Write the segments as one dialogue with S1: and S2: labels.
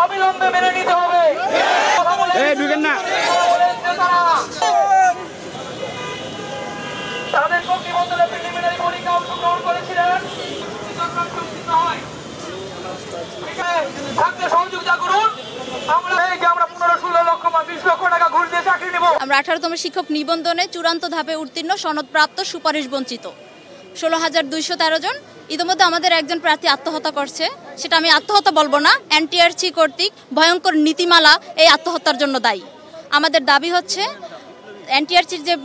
S1: অবিলম্বে মেনে নিতে হবে। তাদের কর্তৃপক্ষরা প্রিলিমিনারি পরীক্ষা অংশগ্রহণ করেছিলেন, থাকতে সহযোগিতা করুন। আমরা 15-16 লক্ষ বা 20 লক্ষ টাকা ঘুষ দিয়ে চাকরি নেব।
S2: আমরা 18তম শিক্ষক নিবন্ধনে চূড়ান্ত ধাপে উত্তীর্ণ, সনদপ্রাপ্ত, সুপারিশ বঞ্চিত 16,213 জন। ইতিমধ্যে আমাদের একজন প্রার্থী আত্মহত্যা করছে, সেটা আমি আত্মহত্যা বলবো না, এনটিআরসি কর্তৃক ভয়ঙ্কর নীতিমালা এই আত্মহত্যার জন্য দায়ী। আমাদের দাবি হচ্ছে এনটিআরসির যে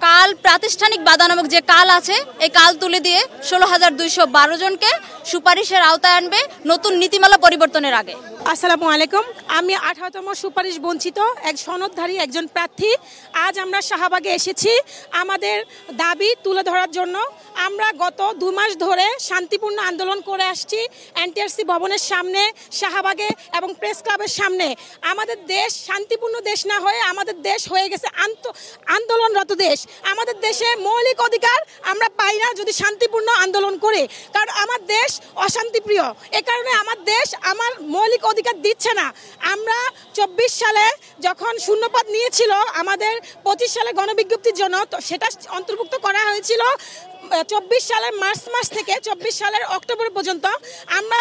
S2: কাল প্রাতিষ্ঠানিক বাধা নামক যে কাল আছে, এই কাল তুলে দিয়ে 16,212 জনকে সুপারিশের আওতায় আনবে নতুন নীতিমালা পরিবর্তনের আগে।
S3: আসসালামু আলাইকুম। আমি 18তম সুপারিশ বঞ্চিত এক সনদধারী একজন প্রার্থী। আজ আমরা শাহবাগে এসেছি আমাদের দাবি তুলে ধরার জন্য। আমরা গত 2 মাস ধরে শান্তিপূর্ণ আন্দোলন করে আসছি এনটিআরসি ভবনের সামনে, শাহবাগে এবং প্রেস ক্লাবের সামনে। আমাদের দেশ শান্তিপূর্ণ দেশ না হয়ে আমাদের দেশ হয়ে গেছে আন্দোলনরত দেশ। আমাদের দেশে মৌলিক অধিকার আমরা পাই না যদি শান্তিপূর্ণ আন্দোলন করে, কারণ আমার দেশ অশান্তিপ্রিয়। এ কারণে আমার দেশ আমার মৌলিক অধিকার দিচ্ছে না। আমরা 24 সালে যখন শূন্যপদ নিয়েছিল আমাদের 25 সালে গণবিজ্ঞপ্তির জন্য, তো সেটা অন্তর্ভুক্ত করা হয়েছিল 24 সালের মার্চ মাস থেকে 24 সালের অক্টোবর পর্যন্ত। আমরা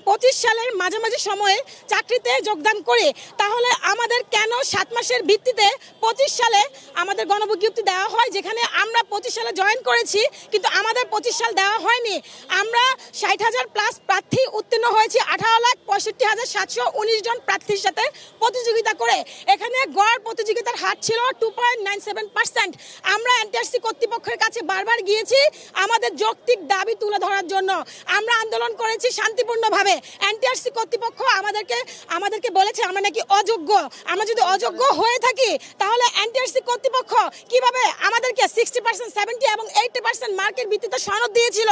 S3: 25 সালের মাঝামাঝি সময়ে চাকরিতে যোগদান করে, তাহলে আমাদের কেন 7 মাসের ভিত্তিতে 25 সালে আমাদের গণবিজ্ঞপ্তি দেওয়া হয়, যেখানে আমরা 25 সালে জয়েন করেছি কিন্তু আমাদের 25 সাল দেওয়া হয়নি। আমরা 60,000 প্লাস প্রার্থী উত্তীর্ণ হয়েছি 18,65,719 জন প্রার্থীর সাথে প্রতিযোগিতা করে। এখানে গড় প্রতিযোগিতার হার ছিল 2.97%। আমরা এনটিআরসি কর্তৃপক্ষের কাছে বারবার গিয়েছি আমাদের যৌক্তিক দাবি তুলে ধরার জন্য। আমরা আন্দোলন করেছি শান্তিপূর্ণভাবে। এনটিআরসি কর্তৃপক্ষ আমাদেরকে বলেছে আমরা নাকি অযোগ্য। আমরা যদি অযোগ্য হয়ে থাকি তাহলে এনটিআরসি কর্তৃপক্ষ কিভাবে আমাদেরকে 60%, 70 এবং 80% মার্কের ভিত্তিতে সনদ দিয়েছিল?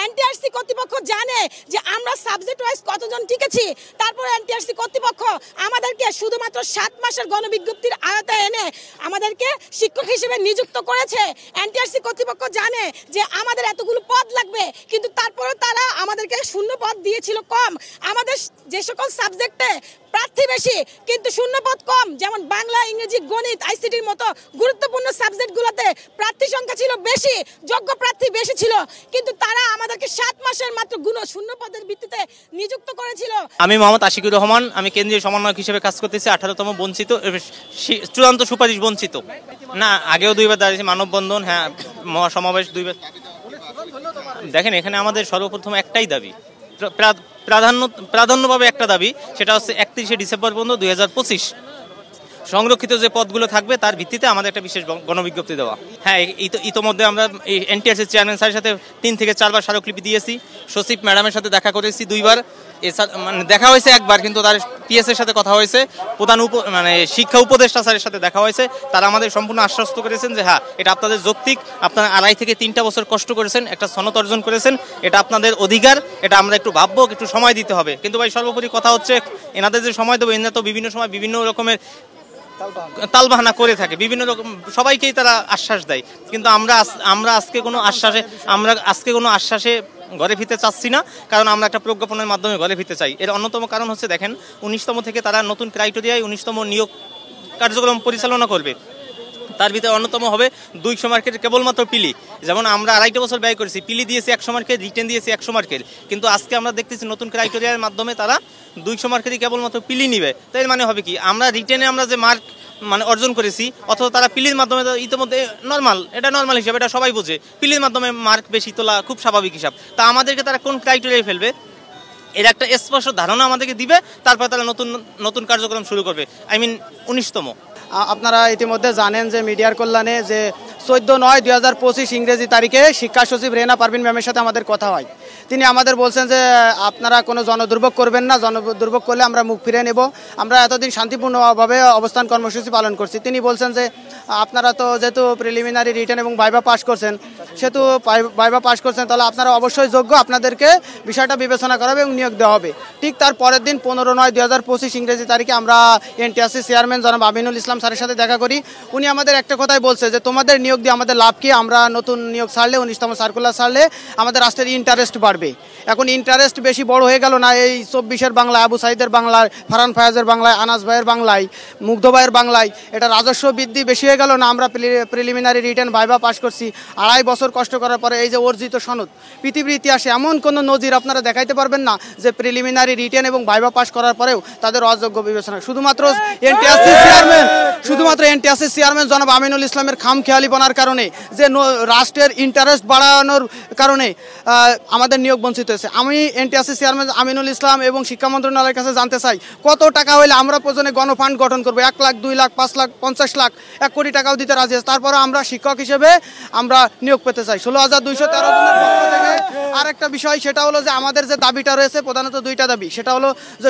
S3: এনটিআরসি কর্তৃপক্ষ জানে যে আমরা সাবজেক্ট ওয়াইজ কতজন টিকেছি। তারপর এনটিআরসি কর্তৃপক্ষ আমাদেরকে শুধুমাত্র 7 মাসের গণবিজ্ঞপ্তির আওতায় এনে আমাদেরকে শিক্ষক হিসেবে নিযুক্ত করেছে। এনটিআরসি কর্তৃপক্ষ জানে যে আমাদের এতগুলো পদ লাগবে, কিন্তু তারপরেও তারা আমাদেরকে শূন্য পদ দিয়েছিল কম। আমাদের যে সকল সাবজেক্টে প্রার্থী বেশি কিন্তু শূন্য পদ কম, যেমন বাংলা, ইংরেজি, গণিত, আইসিটির মতো গুরুত্বপূর্ণ সাবজেক্টগুলোতে প্রার্থী সংখ্যা ছিল বেশি, যোগ্য প্রার্থী বেশি ছিল, কিন্তু তারা আমাদেরকে 7 মাসের মাত্র শূন্য পদের ভিত্তিতে নিযুক্ত করেছিল।
S4: আমি মোহাম্মদ আশিকুর রহমান, আমি কেন্দ্রীয় সমন্বয়ক হিসেবে কাজ করতেছি। 18তম বঞ্চিত, চূড়ান্ত সুপারিশ বঞ্চিত না, আগেও 2বার দাঁড়িয়েছি, মানববন্ধন, হ্যাঁ, মহাসমাবেশ 2বার। দেখেন, এখানে আমাদের সর্বপ্রথম একটাই দাবি, প্রাধান্যভাবে একটা দাবি, সেটা হচ্ছে 31শে ডিসেম্বর পর্যন্ত 2025 সংরক্ষিত যে পদগুলো থাকবে তার ভিত্তিতে আমাদের একটা বিশেষ গণবিজ্ঞপ্তি দেওয়া। হ্যাঁ, ইতোমধ্যে আমরা এনটিআরসি চেয়ারম্যান স্যারের সাথে 3 থেকে 4 বার স্মারকলিপি দিয়েছি। সচিব ম্যাডামের সাথে দেখা করেছি 2 বার, মানে দেখা হয়েছে 1 বার, কিন্তু তার পিএস এর সাথে কথা হয়েছে, প্রধান শিক্ষা উপদেষ্টা স্যারের সাথে দেখা হয়েছে। তারা আমাদের সম্পূর্ণ আশ্বস্ত করেছেন যে হ্যাঁ, এটা আপনাদের যৌক্তিক, আপনারা 2.5 থেকে 3টা বছর কষ্ট করেছেন, একটা সনদ অর্জন করেছেন, এটা আপনাদের অধিকার, এটা আমরা একটু ভাববো, একটু সময় দিতে হবে। কিন্তু ভাই, সর্বোপরি কথা হচ্ছে এনাদের যে সময় দেবো, এনারা তো বিভিন্ন সময় বিভিন্ন রকমের তালবাহানা করে থাকে, বিভিন্ন রকম সবাইকেই তারা আশ্বাস দেয়, কিন্তু আমরা আজকে কোনো আশ্বাসে ঘরে ফিরতে চাচ্ছি না, কারণ আমরা একটা প্রজ্ঞাপনের মাধ্যমে ঘরে ফিরতে চাই। এর অন্যতম কারণ হচ্ছে, দেখেন, 19তম থেকে তারা নতুন ক্রাইটেরিয়ায় 19তম নিয়োগ কার্যক্রম পরিচালনা করবে। তার ভিতরে অন্যতম হবে 200 মার্কের কেবলমাত্র পিলি। যেমন আমরা 2.5 বছর ব্যয় করেছি, পিলি দিয়েছি 100 মার্কের, রিটেন দিয়েছি 100 মার্কের, কিন্তু আজকে আমরা দেখতেছি নতুন ক্রাইটেরিয়ার মাধ্যমে তারা 200 মার্কেরই কেবলমাত্র পিলি নিবে। তো এর মানে হবে কি, আমরা রিটেনে আমরা যে মার্ক অর্জন করেছি, অথচ তারা পিলির মাধ্যমে, ইতিমধ্যে এটা নর্মাল হিসাব, এটা সবাই বোঝে, পিলির মাধ্যমে মার্ক বেশি তোলা খুব স্বাভাবিক হিসাব। তা আমাদেরকে তারা কোন ক্রাইটেরিয়ায় ফেলবে এর একটা স্পষ্ট ধারণা আমাদেরকে দিবে, তারপর তারা নতুন কার্যক্রম শুরু করবে। 19তম।
S5: আপনারা ইতিমধ্যে জানেন যে মিডিয়ার কল্যাণে যে 14/9/2025 ইংরেজি তারিখে শিক্ষা সচিব রেনা পারভিন ম্যামের সাথে আমাদের কথা হয়। তিনি আমাদের বলছেন যে আপনারা কোনো জনদুর্ভোগ করবেন না, জনদুর্ভোগ করলে আমরা মুখ ফিরে নেব। আমরা এতদিন শান্তিপূর্ণভাবে অবস্থান কর্মসূচি পালন করছি। তিনি বলছেন যে আপনারা তো যেহেতু প্রিলিমিনারি, রিটেন এবং ভাইভা পাস করছেন, সেহেতু ভাইভা পাস করছেন, তাহলে আপনারা অবশ্যই যোগ্য, আপনাদেরকে বিষয়টা বিবেচনা করা হবে এবং নিয়োগ দেওয়া হবে। ঠিক তার পরের দিন 15/9/2025 ইংরেজি তারিখে আমরা এনটিআরসি চেয়ারম্যান জনাব আমিনুল ইসলাম স্যারের সাথে দেখা করি। উনি আমাদের একটা কথাই বলছে যে তোমাদের নিয়োগ দিয়ে আমাদের লাভ কি, আমরা নতুন নিয়োগ ছাড়লে, 19তম সার্কুলার ছাড়লে আমাদের রাষ্ট্রের ইন্টারেস্ট বাড়বে। পারবে। এখন ইন্টারেস্ট বেশি বড় হয়ে গেল না, এই 24-এর বাংলায়, আবু সাইদের বাংলায়, ফারহান ফায়াজের বাংলায়, আনাস ভাইয়ের বাংলায়, মুগ্ধ ভাইয়ের বাংলায়, এটা রাজস্ব বৃদ্ধি বেশি হয়ে গেল না। আমরা প্রিলিমিনারি রিটেন ভাইবা পাস করছি 2.5 বছর কষ্ট করার পরে, এই যে অর্জিত সনদ, পৃথিবীর ইতিহাসে এমন কোনো নজির আপনারা দেখাইতে পারবেন না যে প্রিলিমিনারি রিটেন এবং ভাইবা পাস করার পরেও তাদের অযোগ্য বিবেচনা। শুধুমাত্র এনটিআরসির চেয়ারম্যান জনাব আমিনুল ইসলামের খামখেয়ালিপনার কারণে, যে রাষ্ট্রের ইন্টারেস্ট বাড়ানোর কারণে আমাদের নিয়োগ বঞ্চিত হয়েছে। আমি এনটিআরসি চেয়ারম্যান আমিনুল ইসলাম এবং শিক্ষা মন্ত্রণালয়ের কাছে জানতে চাই, কত টাকা হলে আমরা প্রয়োজনে গণফান্ড গঠন করবো? 1 লাখ, 2 লাখ, 5 লাখ, 50 লাখ, 1 কোটি টাকাও দিতে রাজি আছে। তারপরে আমরা শিক্ষক হিসেবে আমরা নিয়োগ পেতে চাই। 16,213 জনের পক্ষ থেকে আরেকটা বিষয়, সেটা হলো যে আমাদের যে দাবিটা রয়েছে, প্রধানত 2টা দাবি। সেটা হলো যে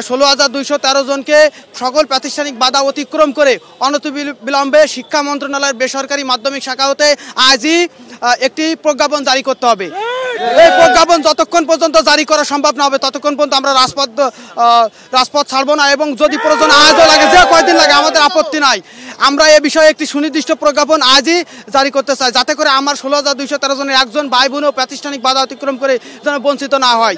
S5: 16,213 জনকে সকল প্রাতিষ্ঠানিক বাধা অতিক্রম করে অনতিবিলম্বে শিক্ষা মন্ত্রণালয়ের বেসরকারি মাধ্যমিক শাখা হতে আজই একটি প্রজ্ঞাপন জারি করতে হবে। এই প্রজ্ঞাপন যতক্ষণ পর্যন্ত জারি করা সম্ভব না হবে ততক্ষণ পর্যন্ত আমরা রাজপথ ছাড়বো না, এবং যদি প্রয়োজন আজও লাগে, যে কয়দিন লাগে, আমাদের আপত্তি নাই। আমরা এ বিষয়ে একটি সুনির্দিষ্ট প্রজ্ঞাপন আজই জারি করতে চাই, যাতে করে আমার 16,213 জনের একজন ভাই বোনও প্রাতিষ্ঠানিক বাধা অতিক্রম করে যেন বঞ্চিত না হয়।